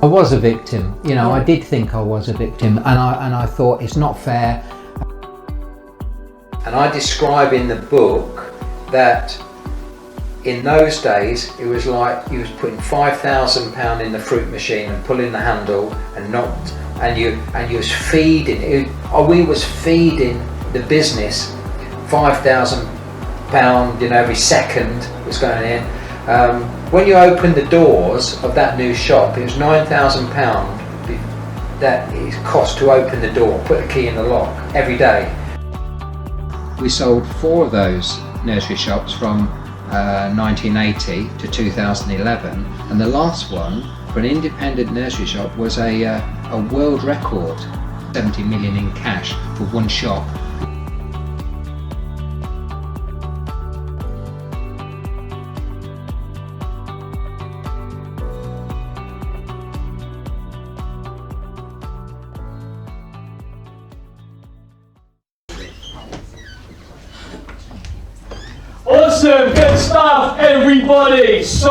I was a victim, you know, I did think I was a victim, and I thought it's not fair. And I describe in the book that in those days it was like you was putting £5,000 in the fruit machine and pulling the handle and you was feeding it. We was feeding the business £5,000, you know, every second was going in. When you opened the doors of that new shop, it was £9,000 that it cost to open the door, put a key in the lock every day. We sold 4 of those nursery shops from 1980 to 2011, and the last one for an independent nursery shop was a world record, 70 million in cash for one shop. Awesome, good stuff everybody. So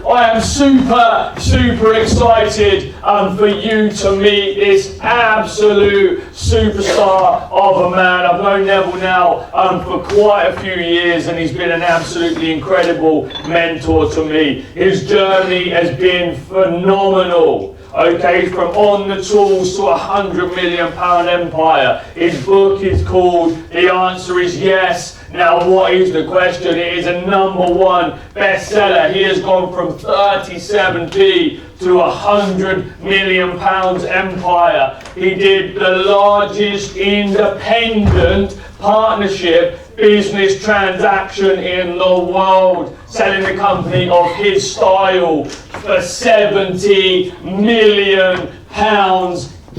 I am super excited for you to meet this absolute superstar of a man. I've known Neville now for quite a few years, and he's been an absolutely incredible mentor to me. His journey has been phenomenal. Okay, from on the tools to £100 million empire. His book is called The Answer Is Yes. Now, what is the question? It is a #1 bestseller. He has gone from 37p to £100 million empire. He did the largest independent partnership business transaction in the world, selling the company of his style for £70 million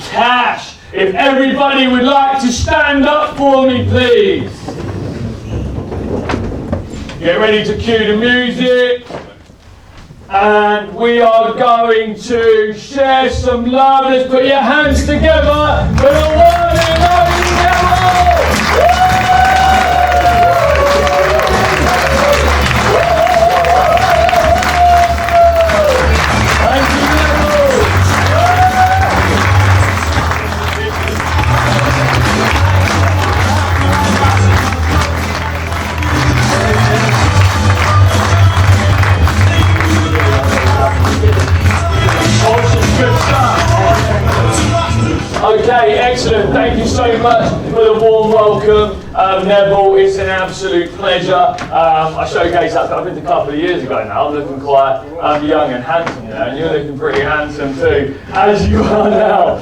cash. If everybody would like to stand up for me, please. Get ready to cue the music. And we are going to share some love. Let's put your hands together for the one and only Neville. Okay, excellent. Thank you so much for the warm welcome, Neville. It's an absolute pleasure. I showcased that, I think, a couple of years ago now. I'm looking quite young and handsome now, and you're looking pretty handsome too, as you are now.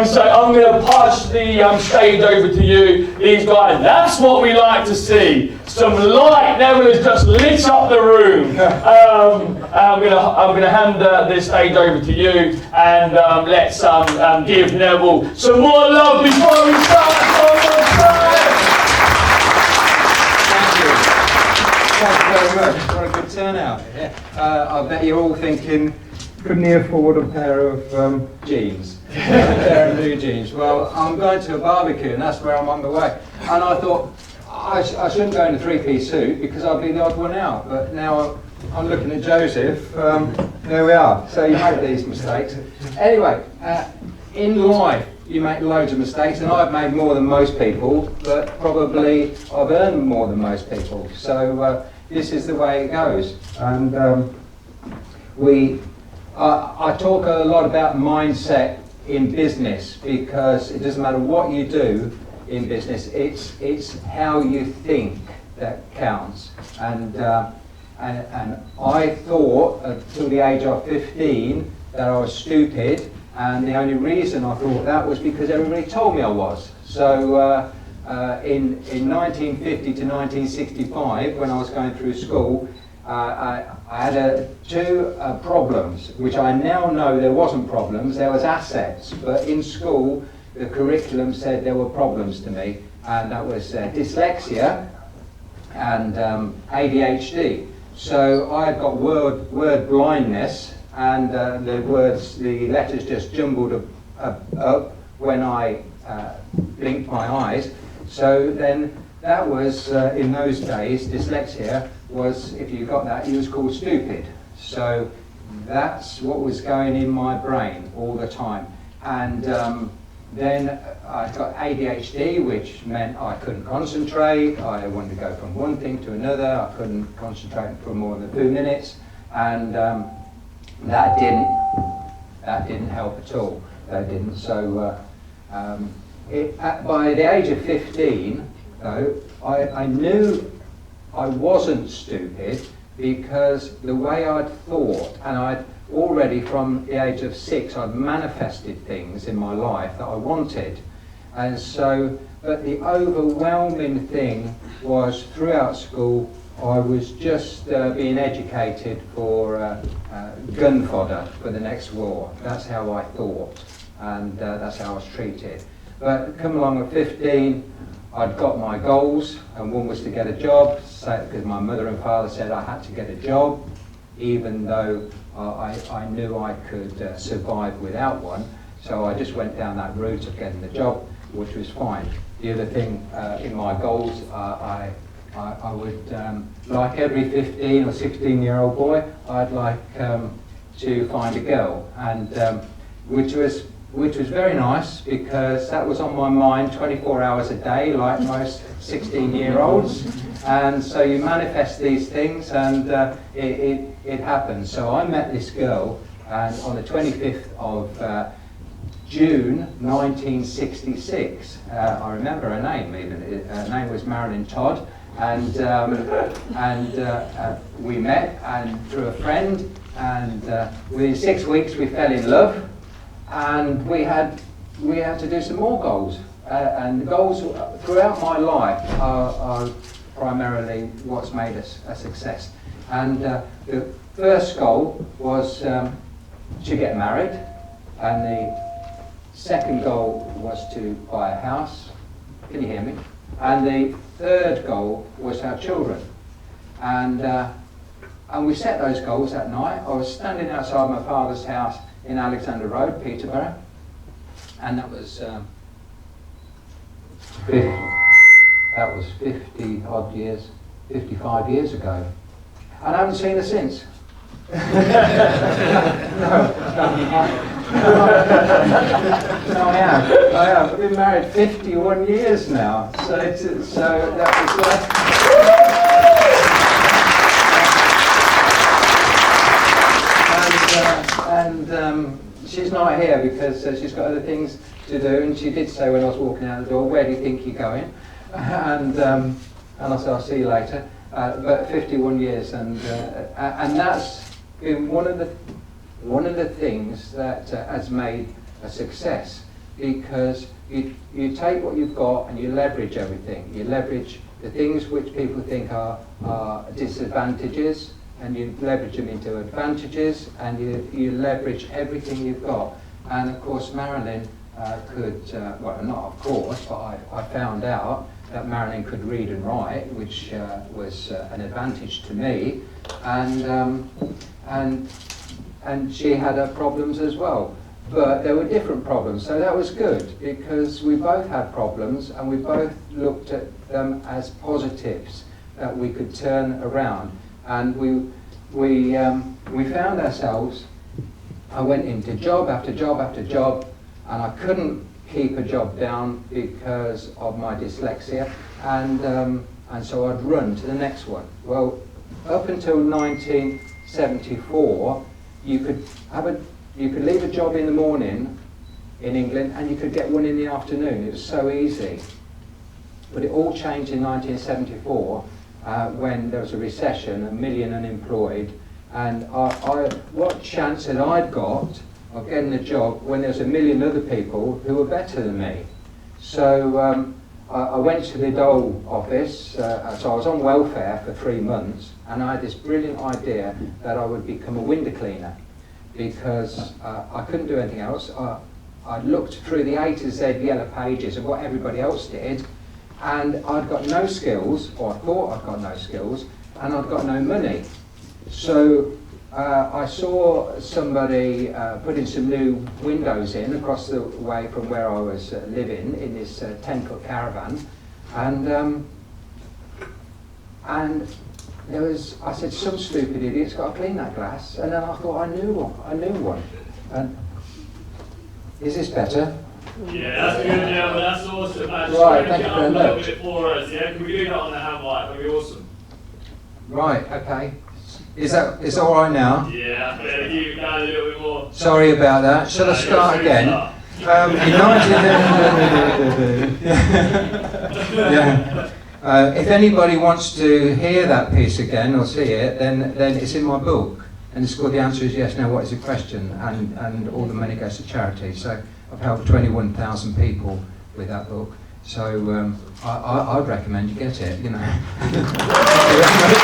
So I'm going to pass the stage over to you. These guys, that's what we like to see. Some light. Neville has just lit up the room. I'm gonna hand this stage over to you, and let's give Neville some more love before we start. Thank you very much. What a good turnout. I bet you're all thinking, couldn't he afford a pair of jeans? A pair of new jeans. Well, I'm going to a barbecue, and that's where I'm on the way. And I thought, I shouldn't go in a 3-piece suit because I'd be the odd one out. But now I'm looking at Joseph. There we are. So you make these mistakes. Anyway, in life, you make loads of mistakes, and I've made more than most people, but probably I've earned more than most people. So this is the way it goes. And I talk a lot about mindset in business, because it doesn't matter what you do in business, it's how you think that counts. And I thought until the age of 15 that I was stupid, and the only reason I thought that was because everybody told me I was. So in 1950 to 1965, when I was going through school, I had two problems, which I now know there wasn't problems, there was assets. But in school, the curriculum said there were problems to me, and that was dyslexia and ADHD. So I had got word blindness, and the letters just jumbled up when I blinked my eyes. So then that was, in those days, dyslexia was, if you got that, you was called stupid. So that's what was going in my brain all the time. And then I got ADHD, which meant I couldn't concentrate. I wanted to go from one thing to another. I couldn't concentrate for more than 2 minutes, and that didn't help at all. That didn't. So by the age of 15, though, I knew I wasn't stupid, because the way I'd thought, and I'd already from the age of 6, I'd manifested things in my life that I wanted. And so, but the overwhelming thing was throughout school, I was just being educated for gun fodder for the next war. That's how I thought, and that's how I was treated. But come along at 15, I'd got my goals, and one was to get a job, because my mother and father said I had to get a job, even though I knew I could survive without one. So I just went down that route of getting the job, which was fine. The other thing in my goals, I would, like every 15 or 16-year-old boy, I'd like to find a girl, and which was very nice, because that was on my mind 24 hours a day, like most 16-year-olds. And so you manifest these things, and it happens. So I met this girl, and on the 25th of June 1966, I remember her name even. Her name was Marilyn Todd, and we met and through a friend, and within 6 weeks we fell in love. And we had to do some more goals, and the goals throughout my life are primarily what's made us a success. And the first goal was to get married, and the second goal was to buy a house. Can you hear me? And the third goal was to have children. And we set those goals that night. I was standing outside my father's house in Alexander Road, Peterborough, and that was 50 odd years, 55 years ago, and I haven't seen her since. No, I have. I've been married 51 years now, so that was and she's not here because she's got other things to do, and she did say when I was walking out the door, "Where do you think you're going?" And I said, "I'll see you later." But 51 years, and that's been one of the things that has made a success, because you take what you've got and you leverage everything. You leverage the things which people think are disadvantages, and you leverage them into advantages, and you leverage everything you've got. And of course Marilyn could, well, not of course, but I found out that Marilyn could read and write, which was an advantage to me, and she had her problems as well, but there were different problems, so that was good, because we both had problems and we both looked at them as positives that we could turn around. And we found ourselves, I went into job after job after job, and I couldn't keep a job down because of my dyslexia, and so I'd run to the next one. Well, up until 1974, you could leave a job in the morning in England and you could get one in the afternoon. It was so easy. But it all changed in 1974 when there was a recession, 1 million unemployed, and what chance had I got of getting a job when there's 1 million other people who were better than me? So I went to the Dole office, so I was on welfare for 3 months, and I had this brilliant idea that I would become a window cleaner, because I couldn't do anything else. I looked through the A to Z yellow pages of what everybody else did, and I'd got no skills, or I thought I'd got no skills, and I'd got no money. So I saw somebody putting some new windows in across the way from where I was living in this 10-foot caravan, and I said, some stupid idiot's got to clean that glass, and then I thought I knew one. And is this better? Yeah, that's good, yeah, well, that's awesome. Right, thank you very much. A little bit for us, yeah? Can we do that on the hand mic? That'd be awesome. Right, okay. Is all right now? Yeah, better keep it down a little bit more. Sorry about that. Shall I start again? In 19... if anybody wants to hear that piece again or see it, then it's in my book. And it's called The Answer is Yes, Now What is the Question? And all the money goes to charity. So I've helped 21,000 people with that book. So I'd recommend you get it, you know. Thank you very much.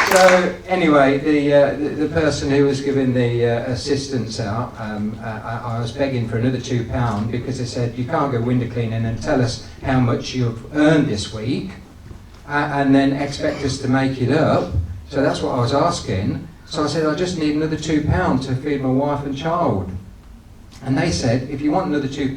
So anyway, the person who was giving the assistance out, I was begging for another £2 because they said you can't go window cleaning and tell us how much you've earned this week and then expect us to make it up. So that's what I was asking. So I said I just need another £2 to feed my wife and child. And they said if you want another £2,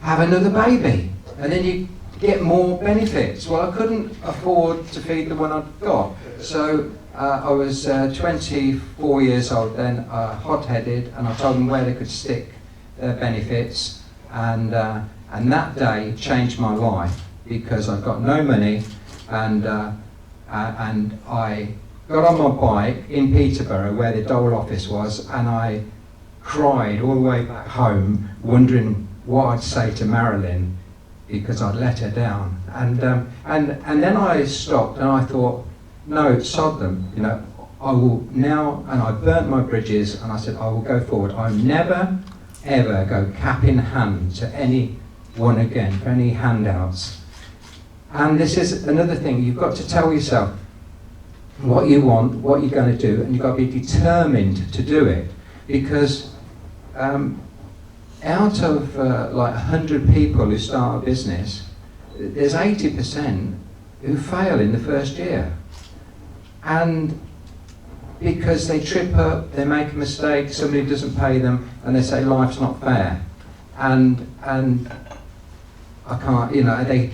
have another baby, and then you get more benefits. Well, I couldn't afford to feed the one I'd got. So I was 24 years old then, hot-headed, and I told them where they could stick their benefits, and that day changed my life because I got no money, and I got on my bike in Peterborough where the Dole office was, and I cried all the way back home wondering what I'd say to Marilyn because I'd let her down, and then I stopped and I thought, no, sod them, you know, I will now, and I burnt my bridges, and I said I will go forward. I'll never ever go cap in hand to anyone again for any handouts. And this is another thing, you've got to tell yourself what you want, what you're going to do, and you've got to be determined to do it, because out of like 100 people who start a business, there's 80% who fail in the first year. And because they trip up, they make a mistake, somebody doesn't pay them, and they say life's not fair. And I can't, you know, they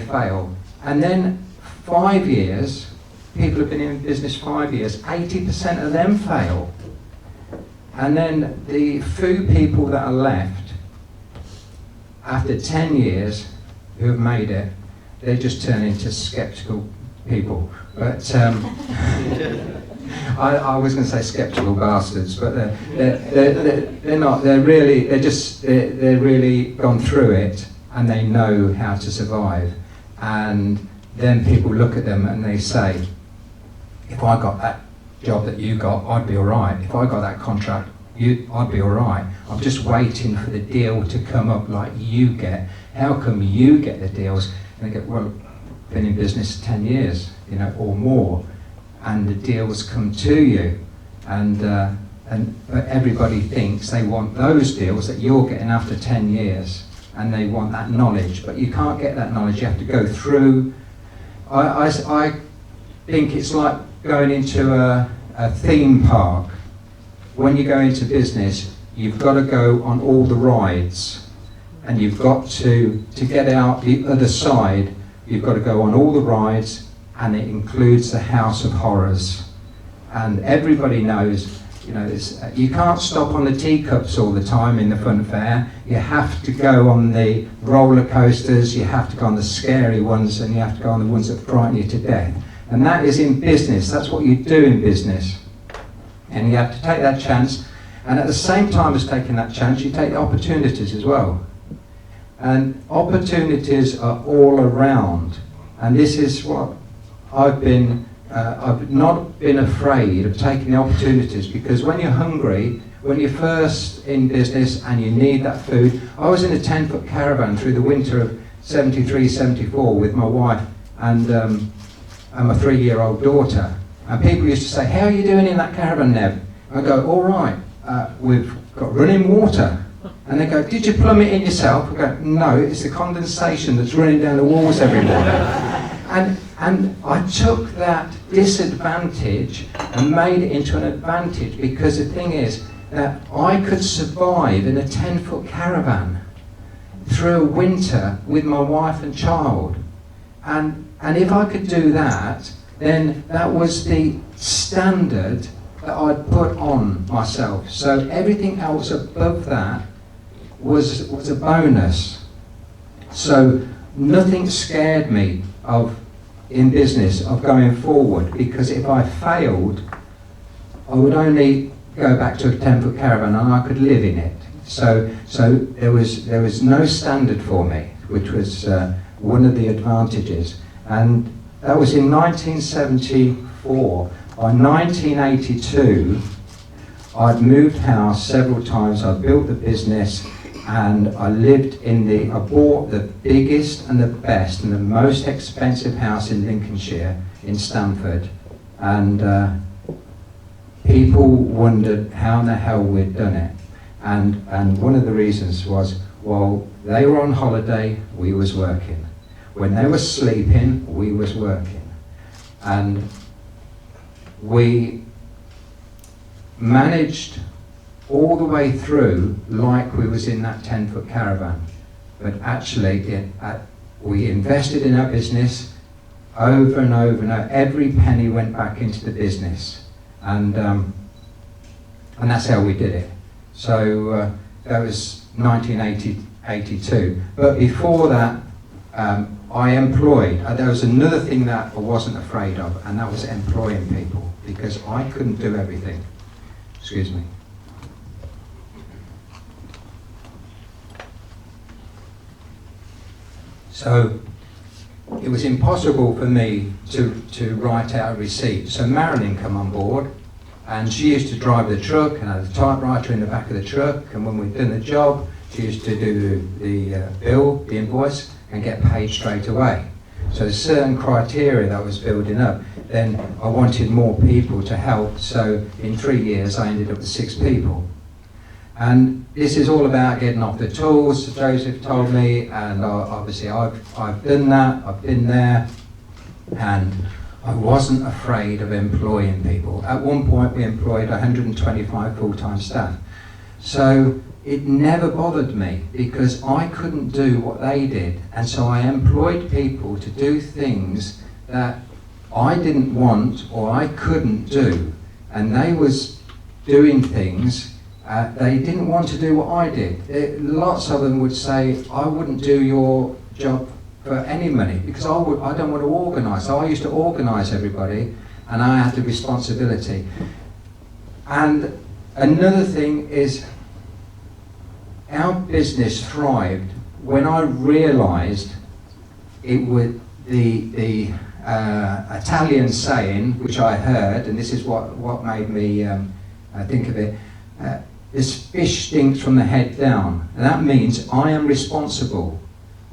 fail. And then 5 years, people have been in business 5 years, 80% of them fail. And then the few people that are left, after 10 years, who have made it, they just turn into sceptical people. But I was going to say sceptical bastards, but they're not. They're really gone through it, and they know how to survive. And then people look at them and they say, if I got that job that you got, I'd be all right. If I got that contract, I'd be all right. I'm just waiting for the deal to come up like you get. How come you get the deals? And they go, well, I've been in business 10 years, you know, or more, and the deals come to you, but everybody thinks they want those deals that you're getting after 10 years, and they want that knowledge, but you can't get that knowledge. You have to go through. I think it's like going into a theme park. When you go into business, you've got to go on all the rides, and you've got to get out the other side, you've got to go on all the rides, and it includes the House of Horrors. And everybody knows, you know, you can't stop on the teacups all the time in the fun fair. You have to go on the roller coasters, you have to go on the scary ones, and you have to go on the ones that frighten you to death. And that is in business. That's what you do in business. And you have to take that chance, and at the same time as taking that chance, you take the opportunities as well. And opportunities are all around, and this is what I've not been afraid of taking the opportunities, because when you're hungry, when you're first in business and you need that food. I was in a 10-foot caravan through the winter of 73, 74 with my wife and my 3-year-old daughter. And people used to say, how are you doing in that caravan, Neb? I go, all right, we've got running water. And they go, did you plumb it in yourself? I go, no, it's the condensation that's running down the walls every morning. And I took that disadvantage and made it into an advantage, because the thing is that I could survive in a 10-foot caravan through a winter with my wife and child. And if I could do that, then that was the standard that I'd put on myself. So everything else above that was a bonus. So nothing scared me in business of going forward, because if I failed, I would only go back to a 10-foot caravan and I could live in it. So there was no standard for me, which was one of the advantages. And that was in 1974. By 1982, I'd moved house several times. I built the business, and I bought the biggest and the best and the most expensive house in Lincolnshire, in Stamford. And people wondered how in the hell we'd done it. And one of the reasons was, well, they were on holiday, we was working. When they were sleeping, we was working. And we managed all the way through like we was in that 10-foot caravan. But actually, we invested in our business over and over and over. Every penny went back into the business. And that's how we did it. So that was 1982. But before that, I employed. There was another thing that I wasn't afraid of, and that was employing people, because I couldn't do everything. Excuse me. So it was impossible for me to write out a receipt. So Marilyn came on board, and she used to drive the truck and had a typewriter in the back of the truck, and when we'd done the job, she used to do the bill, the invoice, and get paid straight away. So there's certain criteria that I was building up. Then I wanted more people to help, so in 3 years I ended up with 6 people. And this is all about getting off the tools, Joseph told me, and obviously I've done that, I've been there, and I wasn't afraid of employing people. At one point we employed 125 full-time staff. So it never bothered me, because I couldn't do what they did, and so I employed people to do things that I didn't want or I couldn't do, and they was doing things they didn't want to do what I did. Lots of them would say, I wouldn't do your job for any money, because I don't want to organise. So I used to organise everybody, and I had the responsibility. And another thing is, our business thrived when I realised it would the Italian saying, which I heard, and this is what made me think of it. This fish stinks from the head down, and that means I am responsible.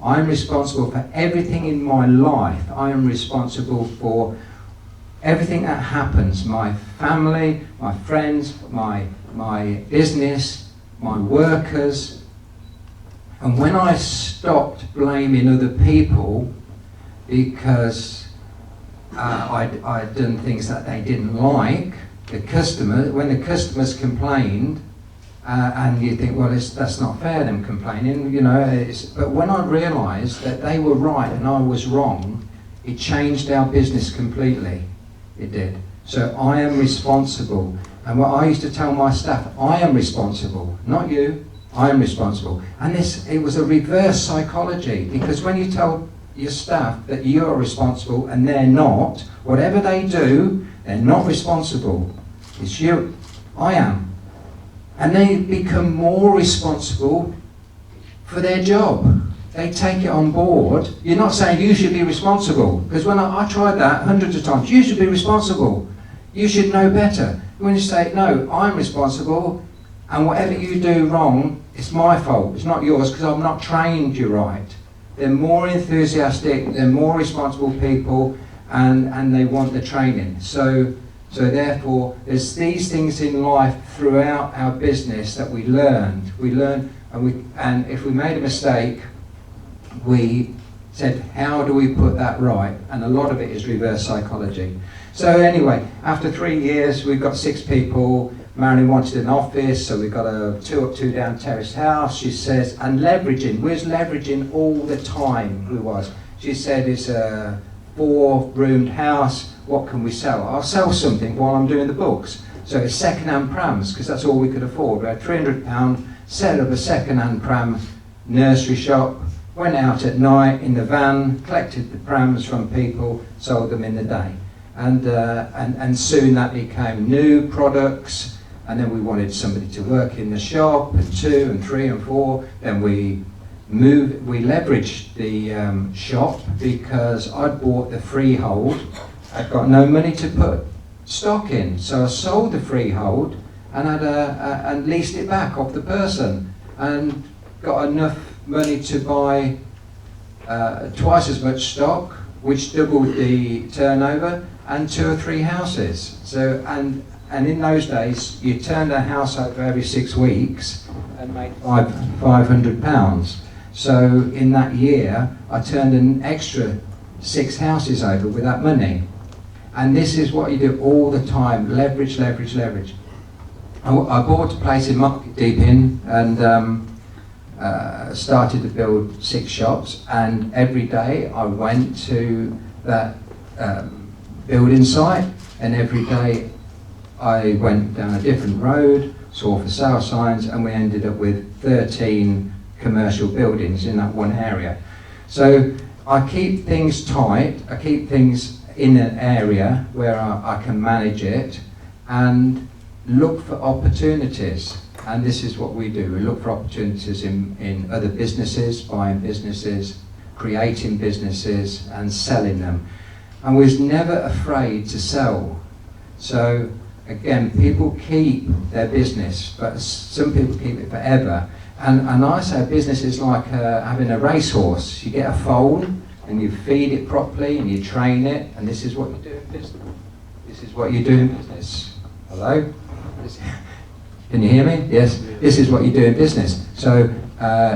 I am responsible for everything in my life. I am responsible for everything that happens. My family, my friends, my business, my workers. And when I stopped blaming other people because I'd done things that they didn't like, when the customers complained, and you think, well, that's not fair, them complaining, you know. But when I realised that they were right and I was wrong, it changed our business completely. It did. So I am responsible. And what I used to tell my staff, I am responsible, not you. I am responsible. And it was a reverse psychology, because when you tell your staff that you're responsible and they're not, whatever they do, they're not responsible. It's you. I am. And they become more responsible for their job. They take it on board. You're not saying you should be responsible, because when I tried that hundreds of times, you should be responsible. You should know better. When you say, no, I'm responsible, and whatever you do wrong, it's my fault, it's not yours, because I've not trained you right. They're more enthusiastic, they're more responsible people, and they want the training. So therefore, there's these things in life throughout our business that we learned. We learn, and if we made a mistake, we said, how do we put that right? And a lot of it is reverse psychology. So anyway, after 3 years, we've got 6 people. Marilyn wanted an office, so we got a 2 up, 2 down terraced house. She says, and leveraging, we was leveraging all the time, we was. She said, it's a 4-roomed house, what can we sell? I'll sell something while I'm doing the books. So it's second-hand prams, because that's all we could afford. We had £300, set up a second-hand pram nursery shop, went out at night in the van, collected the prams from people, sold them in the day. And soon that became new products. And then we wanted somebody to work in the shop, and 2 and 3 and 4. Then we leveraged the shop because I'd bought the freehold. I'd got no money to put stock in, so I sold the freehold and and leased it back off the person, and got enough money to buy twice as much stock, which doubled the turnover, and 2 or 3 houses. So and in those days, you turned a house over every 6 weeks and made £500. So in that year, I turned an extra 6 houses over with that money. And this is what you do all the time: leverage, leverage, leverage. I bought a place in Market Deeping and started to build 6 shops. And every day I went to that building site, and every day I went down a different road, saw for sale signs, and we ended up with 13 commercial buildings in that one area. So I keep things tight, I keep things in an area where I can manage it and look for opportunities. And this is what we do. We look for opportunities in other businesses, buying businesses, creating businesses and selling them. And we was never afraid to sell. So again, people keep their business, but some people keep it forever. And I say business is like having a racehorse. You get a foal and you feed it properly and you train it, and this is what you do in business. This is what you do in business. Hello? Can you hear me? Yes. This is what you do in business. So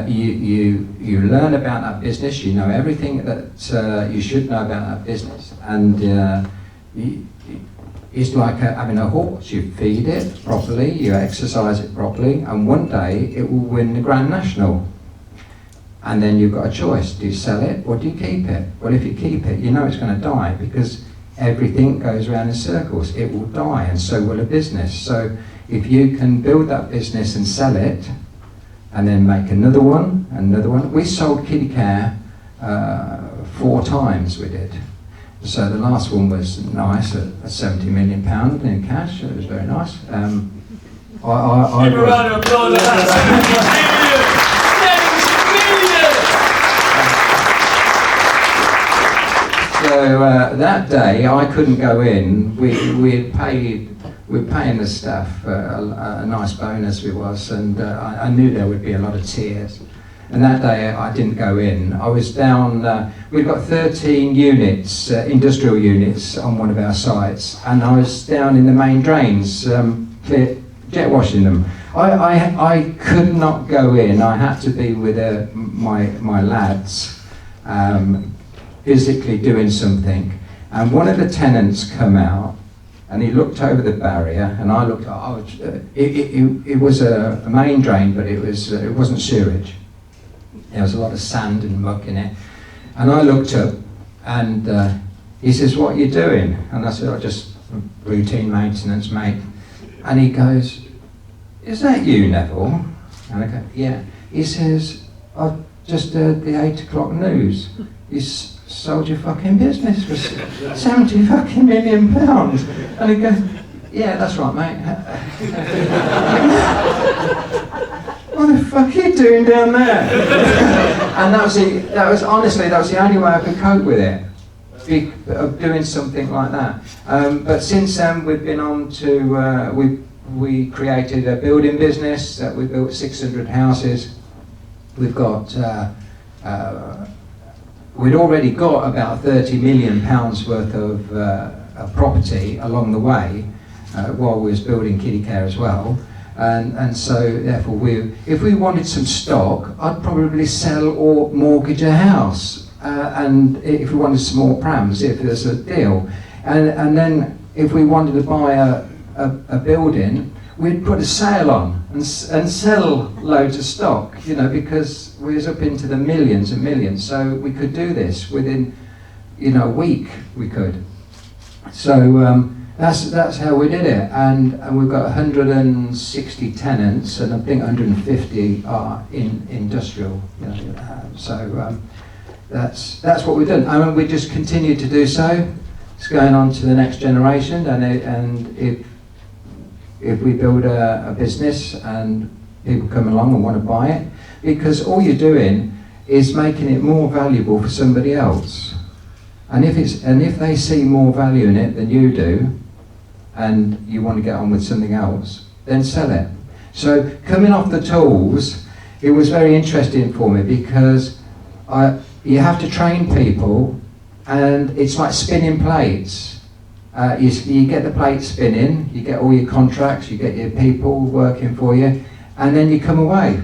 you learn about that business. You know everything that you should know about that business, and it's like having a horse. You feed it properly, you exercise it properly, and one day it will win the Grand National. And then you've got a choice: do you sell it or do you keep it? Well, if you keep it, you know it's going to die, because everything goes around in circles. It will die, and so will a business. So if you can build that business and sell it, and then make another one, another one. We sold kiddie care 4 times, we did. So the last one was nice at £70 million in cash. It was very nice. Give a round of applause. So that day I couldn't go in. We were paying the staff a nice bonus, we was, and I knew there would be a lot of tears. And that day I didn't go in. I was down, we've got 13 units, industrial units on one of our sites, and I was down in the main drains, jet washing them. I could not go in. I had to be with my lads, physically doing something. And one of the tenants come out, and he looked over the barrier, and I looked. It was a main drain, but it wasn't sewage. There was a lot of sand and muck in it. And I looked up, and he says, "What are you doing?" And I said, "Oh, just routine maintenance, mate." And he goes, "Is that you, Neville?" And I go, "Yeah." He says, "I just heard the 8 o'clock news. You sold your fucking business for £70 fucking million." And he goes, "Yeah, that's right, mate." What the fuck are you doing down there? And that was honestly, that was the only way I could cope with it, of doing something like that. But since then, we've been on to, we created a building business that we built 600 houses. We've got, we'd already got about £30 million worth of property along the way, while we was building kiddie care as well. And so therefore if we wanted some stock, I'd probably sell or mortgage a house, and if we wanted some more prams, if there's a deal, and then if we wanted to buy a building, we'd put a sale on and sell loads of stock, you know, because we was up into the millions and millions. So we could do this within, you know, a week. We could. So that's how we did it, and we've got 160 tenants, and I think 150 are in industrial. You know, that's what we've done. I mean, we just continue to do so. It's going on to the next generation, and if we build a business and people come along and want to buy it, because all you're doing is making it more valuable for somebody else. And if they see more value in it than you do, and you want to get on with something else, then sell it. So coming off the tools, it was very interesting for me, because you have to train people, and it's like spinning plates. You get the plate spinning, you get all your contracts, you get your people working for you, and then you come away.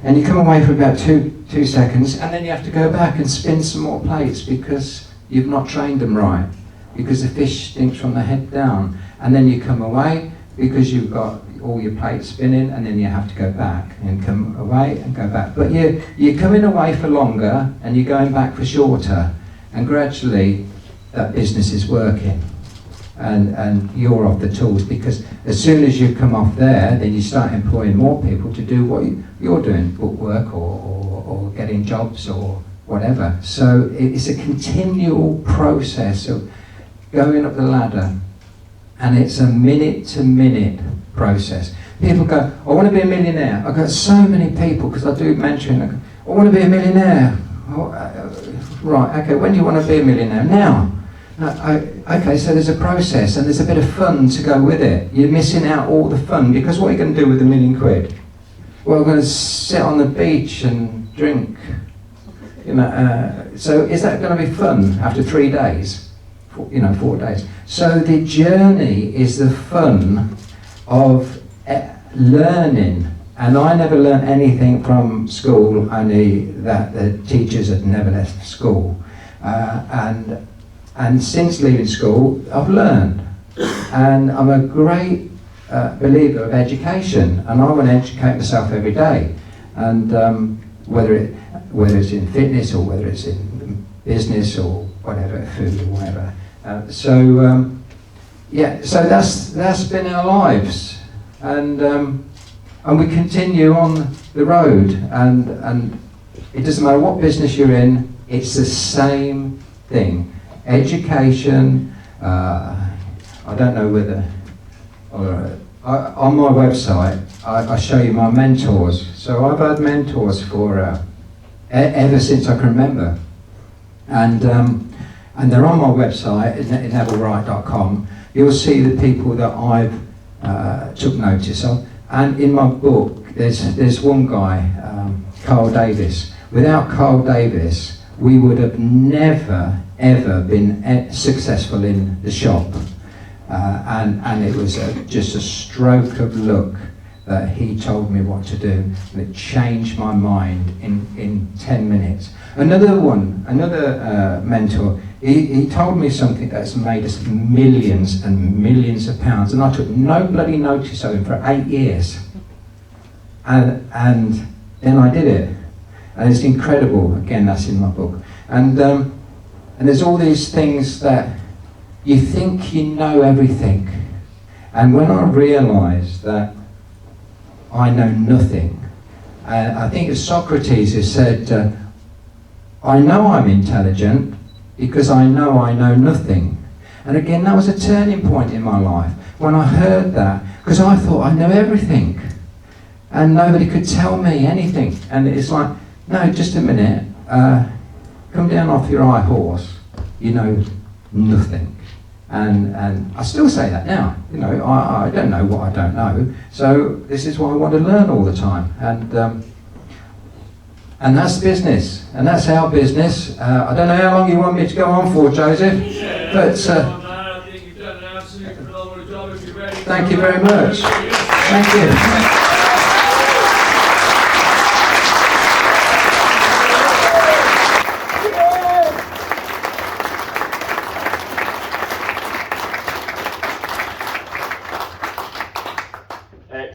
And you come away for about two seconds, and then you have to go back and spin some more plates, because you've not trained them right, because the fish stinks from the head down. And then you come away because you've got all your plates spinning, and then you have to go back and come away and go back. But you're coming away for longer, and you're going back for shorter, and gradually that business is working. And you're off the tools, because as soon as you come off there, then you start employing more people to do what you're doing, book work or getting jobs or whatever. So it's a continual process of going up the ladder, and it's a minute-to-minute process. People go, I want to be a millionaire. I've got so many people, because I do mentoring, I go, I want to be a millionaire. Right, okay, when do you want to be a millionaire? Now. Okay, so there's a process, and there's a bit of fun to go with it. You're missing out all the fun, because what are you going to do with £1 million? Well, I'm going to sit on the beach and drink. You know, so is that going to be fun after 3 days? 4 days. So the journey is the fun of learning. And I never learned anything from school, only that the teachers had never left school. And since leaving school, I've learned. And I'm a great believer of education, and I want to educate myself every day. And whether it's in fitness, or whether it's in business, or whatever, food or whatever. So that's been our lives, and we continue on the road, and it doesn't matter what business you're in, it's the same thing. Education, I don't know whether, on my website I show you my mentors. So I've had mentors for ever since I can remember, and they're on my website at nevillewright.com. You'll see the people that I've took notice of, and in my book there's one guy, Carl Davis. Without Carl Davis, we would have never ever been successful in the shop, and it was just a stroke of luck that he told me what to do, and it changed my mind in 10 minutes. Another mentor, he told me something that's made us millions and millions of pounds, and I took no bloody notice of him for 8 years, and then I did it, and it's incredible. Again, that's in my book. And there's all these things that you think you know everything. And when I realised that I know nothing, I think it's Socrates who said, I know I'm intelligent because I know nothing. And again, that was a turning point in my life when I heard that, because I thought I know everything and nobody could tell me anything. And it's like, no, just a minute. Come down off your high horse, you know nothing. And I still say that now, you know, I don't know what I don't know, so this is why I want to learn all the time. And that's business, and that's our business. I don't know how long you want me to go on for, Joseph, but I think you've done an absolutely phenomenal job. If you're ready, thank you very much. Thank you.